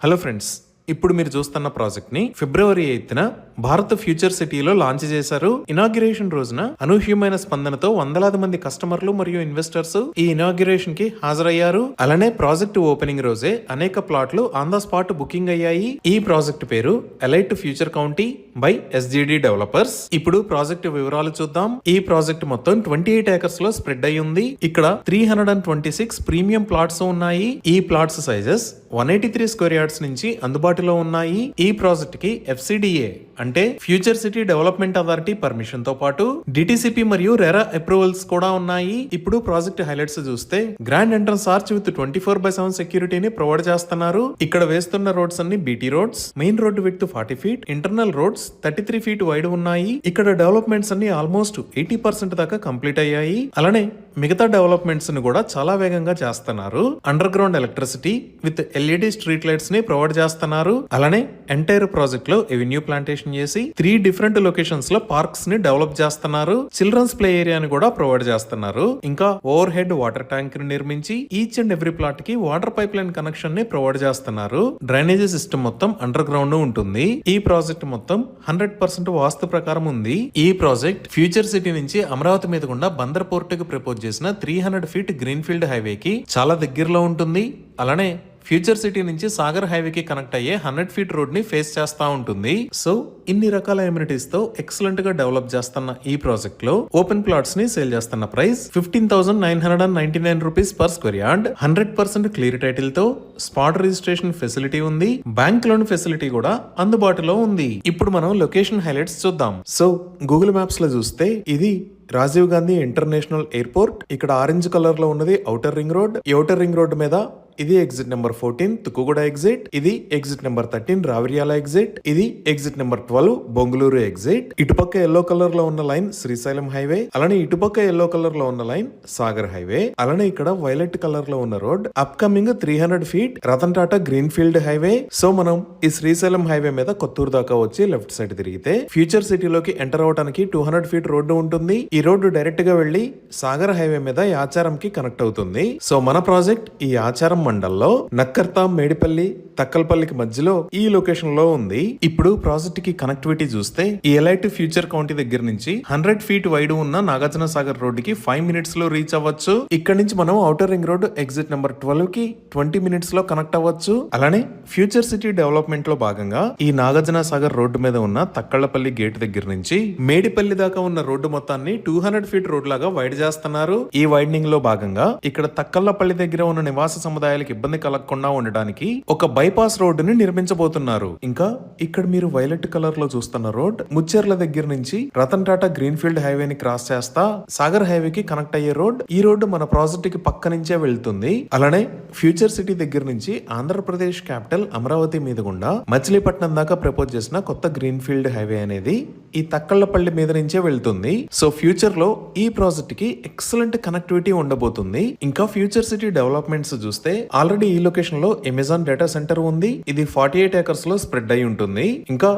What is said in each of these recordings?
Hello friends, ఇప్పుడు మీరు చూస్తున్న ప్రాజెక్ట్ ని ఫిబ్రవరి 8న భారత్ ఫ్యూచర్ సిటీలో లాంచ్ చేశారు. ఇనాగ్యురేషన్ రోజున అనూహ్యమైన స్పందనతో వందలాది మంది కస్టమర్లు మరియు ఇన్వెస్టర్స్ ఈ ఇనాగ్యురేషన్ కి హాజరయ్యారు. అలానే ప్రాజెక్ట్ ఓపెనింగ్ రోజే అనేక ప్లాట్లు ఆన్ ద స్పాట్ బుకింగ్ అయ్యాయి. ఈ ప్రాజెక్ట్ పేరు elite future county by SGD developers. ఇప్పుడు ప్రాజెక్ట్ వివరాలు చూద్దాం. ఈ ప్రాజెక్ట్ మొత్తం 28 ఏకర్స్ లో స్ప్రెడ్ అయి ఉంది. ఇక్కడ 326 ప్రీమియం ప్లాట్స్ ఉన్నాయి. ఈ ప్లాట్స్ సైజెస్ 183 స్క్వేర్ యార్డ్స్ నుంచి అందుబాటులో ఉన్నాయి. ఈ ప్రాజెక్ట్ కి FCDA అంటే future city development authority permission తో పాటు DTCP మరియు రెరా అప్రూవల్స్ కూడా ఉన్నాయి. ఇప్పుడు ప్రాజెక్ట్ హైలైట్స్ చూస్తే గ్రాండ్ ఎంట్రన్స్ ఆర్చ్ విత్ 24/7 సెక్యూరిటీని ప్రొవైడ్ చేస్తున్నారు. ఇక్కడ వేస్తున్న రోడ్స్ అన్ని BT roads. Main road with 40 feet, internal roads 33 feet wide ఉన్నాయి. ఇక్కడ డెవలప్మెంట్స్ అన్ని ఆల్మోస్ట్ 80% దాకా కంప్లీట్ అయ్యాయి. అలానే మిగతా డెవలప్మెంట్స్ ని కూడా చాలా వేగంగా చేస్తున్నారు. Under ground electricity with LED street lights ని ప్రొవైడ్ చేస్తున్నారు. అలానే ఎంటైర్ ప్రాజెక్ట్ లో ఎవెన్యూ ప్లాంటేషన్ చేసి 3 డిఫరెంట్ లొకేషన్స్ లో పార్క్స్ ని డెవలప్ చేస్తున్నారు. చిల్డ్రన్స్ ప్లే ఏరియాని కూడా ప్రొవైడ్ చేస్తున్నారు. ఇంకా ఓవర్ హెడ్ వాటర్ ట్యాంక్ ని నిర్మించి ఈచ్ అండ్ ఎవ్రీ ప్లాట్ కి వాటర్ పైప్ లైన్ కనెక్షన్ ని ప్రొవైడ్ చేస్తున్నారు. డ్రైనేజీ సిస్టమ్ మొత్తం అండర్ గ్రౌండ్ ఉంటుంది. ఈ ప్రాజెక్ట్ మొత్తం 100% వాస్తు ప్రకారం ఉంది. ఈ ప్రాజెక్ట్ ఫ్యూచర్ సిటీ నుంచి అమరావతి మీద గుండా బందర్ పోర్ట్ కి ప్రపోజ్ చేసిన 300 ఫీట్ గ్రీన్ ఫీల్డ్ హైవే కి చాలా దగ్గరలో ఉంటుంది. అలానే ఫ్యూచర్ సిటీ నుంచి సాగర్ హైవేకి కనెక్ట్ అయ్యే 100 ఫీట్ రోడ్ ని ఫేస్ చేస్తా ఉంటుంది. సో ఇన్ని రకాల ఎమ్యూనిటీస్ తో ఎక్సలెంట్ గా డెవలప్ చేస్తున్న ఈ ప్రాజెక్ట్ లో ఓపెన్ ప్లాట్స్ ని సేల్ చేస్తున్న price 15,999 rupees per square yard. 100% clear title తో స్పాట్ రిజిస్ట్రేషన్ ఫెసిలిటీ ఉంది. బ్యాంక్ లోన్ ఫెసిలిటీ కూడా అందుబాటులో ఉంది. ఇప్పుడు మనం లొకేషన్ హైలైట్స్ చూద్దాం. సో గూగుల్ మ్యాప్స్ లో చూస్తే ఇది రాజీవ్ గాంధీ ఇంటర్నేషనల్ ఎయిర్పోర్ట్. ఇక్కడ ఆరెంజ్ కలర్ లో ఉన్నది ఔటర్ రింగ్ రోడ్. ఈ ఔటర్ రింగ్ రోడ్ మీద ఇది ఎగ్జిట్ నెంబర్ 14 తుక్కుగూడ ఎగ్జిట్, ఇది ఎగ్జిట్ నెంబర్ 13 రావిర్యాల ఎగ్జిట్, ఇది ఎగ్జిట్ నెంబర్ 12 బొంగుళూరు ఎగ్జిట్. ఇటుపక్క ఎల్లో కలర్ లో ఉన్న లైన్ శ్రీశైలం హైవే. అలానే ఇటుపక్క ఎల్లో కలర్ లో ఉన్న లైన్ సాగర్ హైవే. అలానే ఇక్కడ వైలెట్ కలర్ లో ఉన్న road upcoming 300 feet Ratan Tata green field highway. So మనం ఈ శ్రీశైలం హైవే మీద కొత్తూరు దాకా వచ్చి లెఫ్ట్ సైడ్ తిరిగితే ఫ్యూచర్ సిటీలోకి ఎంటర్ అవడానికి 200 ఫీట్ రోడ్డు ఉంటుంది. ఈ రోడ్డు డైరెక్ట్ గా వెళ్లి సాగర్ హైవే మీద యాచారం కి కనెక్ట్ అవుతుంది. సో మన ప్రాజెక్ట్ ఈ యాచారం మండల్లో నక్కర్తా, మేడిపల్లి, తక్కల్పల్లికి మధ్యలో ఈ లొకేషన్ లో ఉంది. ఇప్పుడు ప్రాజెక్ట్ కి కనెక్టివిటీ చూస్తే ఈ ఎలైట్ ఫ్యూచర్ కౌంటీ దగ్గర నుంచి 100 ఫీట్ వైడ్ ఉన్న నాగార్జున సాగర్ రోడ్ కి 5 మినిట్స్ లో రీచ్ అవ్వచ్చు. ఇక్కడ నుంచి మనం outer ring road exit number 12 కి 20 మినిట్స్ లో కనెక్ట్ అవ్వచ్చు. అలానే ఫ్యూచర్ సిటీ డెవలప్మెంట్ లో భాగంగా ఈ నాగార్జున సాగర్ రోడ్డు మీద ఉన్న తక్కళ్లపల్లి గేట్ దగ్గర నుంచి మేడిపల్లి దాకా ఉన్న రోడ్డు మొత్తాన్ని 200 ఫీట్ రోడ్ లాగా వైడ్ చేస్తున్నారు. ఈ వైడనింగ్ లో భాగంగా ఇక్కడ తక్కళ్లపల్లి దగ్గర ఉన్న నివాస సముదాయాలకు ఇబ్బంది కలగకుండా ఉండడానికి ఒక బైపాస్ రోడ్డుని నిర్మించబోతున్నారు. ఇంకా ఇక్కడ మీరు వైలెట్ కలర్ లో చూస్తున్న రోడ్ ముచ్చెర్ల దగ్గర నుంచి Ratan Tata green field highway ని క్రాస్ చేస్తా సాగర్ హైవే కి కనెక్ట్ అయ్యే రోడ్. ఈ రోడ్డు మన ప్రాజెక్ట్ కి పక్క నుంచే వెళ్తుంది. అలానే ఫ్యూచర్ సిటీ దగ్గర నుంచి ఆంధ్రప్రదేశ్ క్యాపిటల్ అమరావతి మీద గుండా మచిలీపట్నం దాకా ప్రపోజ్ చేసిన కొత్త గ్రీన్ ఫీల్డ్ హైవే అనేది ఈ తక్కళ్లపల్లి మీద నుంచే వెళ్తుంది. సో ఫ్యూచర్ లో ఈ ప్రాజెక్ట్ కి ఎక్సలెంట్ కనెక్టివిటీ ఉండబోతుంది. ఇంకా ఫ్యూచర్ సిటీ డెవలప్మెంట్స్ చూస్తే ఆల్రెడీ ఈ లొకేషన్ లో అమెజాన్ డేటా సెంటర్ ఉంది. ఇది 48 ఏకర్స్ లో స్ప్రెడ్ అయి ఉంటుంది. ఇంకా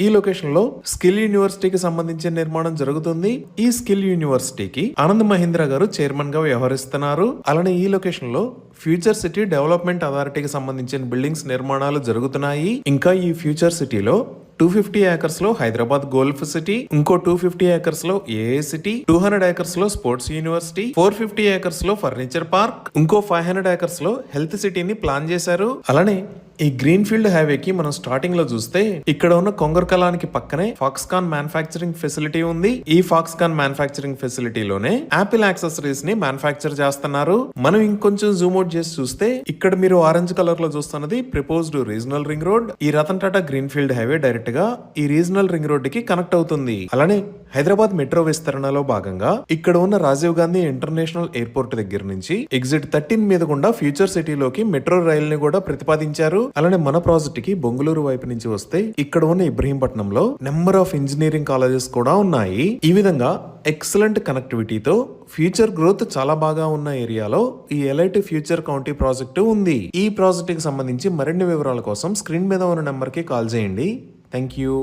ఈ లొకేషన్ లో స్కిల్ యూనివర్సిటీకి సంబంధించిన నిర్మాణం జరుగుతుంది. ఈ స్కిల్ యూనివర్సిటీకి ఆనంద్ మహీంద్ర గారు చైర్మన్ గా వ్యవహరిస్తున్నారు. అలానే ఈ లొకేషన్ లో ఫ్యూచర్ సిటీ డెవలప్మెంట్ అథారిటీకి సంబంధించిన బిల్డింగ్స్ నిర్మాణాలు జరుగుతున్నాయి. ఇంకా ఈ ఫ్యూచర్ సిటీలో 250 ఏకర్స్ లో హైదరాబాద్ గోల్ఫ్ సిటీ, ఇంకో 250 ఏకర్స్ లో ఏఏ సిటీ, 200 ఏకర్స్ లో స్పోర్ట్స్ యూనివర్సిటీ, 450 ఏకర్స్ లో ఫర్నిచర్ పార్క్, ఇంకో 500 ఏకర్స్ లో హెల్త్ సిటీని ప్లాన్ చేశారు. అలానే ఈ గ్రీన్ ఫీల్డ్ హైవే కి మనం స్టార్టింగ్ లో చూస్తే ఇక్కడ ఉన్న కొంగర్కలానికి పక్కనే ఫాక్స్కాన్ మ్యానుఫ్యాక్చరింగ్ ఫెసిలిటీ ఉంది. ఈ ఫాక్స్కాన్ మ్యానుఫ్యాక్చరింగ్ ఫెసిలిటీలోనే యాపిల్ యాక్సెసరీస్ ని మ్యానుఫ్యాక్చర్ చేస్తున్నారు. మనం ఇంకొంచెం జూమ్ అవుట్ చేసి చూస్తే ఇక్కడ మీరు ఆరెంజ్ కలర్ లో చూస్తున్నది ప్రపోజ్డ్ రీజనల్ రింగ్ రోడ్. ఈ Ratan Tata green field highway direct గా ఈ రీజనల్ రింగ్ రోడ్ కి కనెక్ట్ అవుతుంది. అలానే హైదరాబాద్ మెట్రో విస్తరణలో భాగంగా ఇక్కడ ఉన్న రాజీవ్ గాంధీ ఇంటర్నేషనల్ ఎయిర్పోర్ట్ దగ్గర నుంచి ఎగ్జిట్ 13 మీద గుండా ఫ్యూచర్ సిటీలోకి మెట్రో రైల్ ని కూడా ప్రతిపాదించారు. అలానే మన ప్రాజెక్ట్ కి బొంగుళూరు వైపు నుంచి వస్తే ఇక్కడ ఉన్న ఇబ్రహీంపట్నంలో నెంబర్ ఆఫ్ ఇంజనీరింగ్ కాలేజెస్ కూడా ఉన్నాయి. ఈ విధంగా ఎక్సలెంట్ కనెక్టివిటీతో ఫ్యూచర్ గ్రోత్ చాలా బాగా ఉన్న ఏరియాలో ఈ ఎలైట్ ఫ్యూచర్ కౌంటీ ప్రాజెక్టు ఉంది. ఈ ప్రాజెక్ట్ కి సంబంధించి మరిన్ని వివరాల కోసం స్క్రీన్ మీద ఉన్న నెంబర్ కి కాల్ చేయండి. Thank you.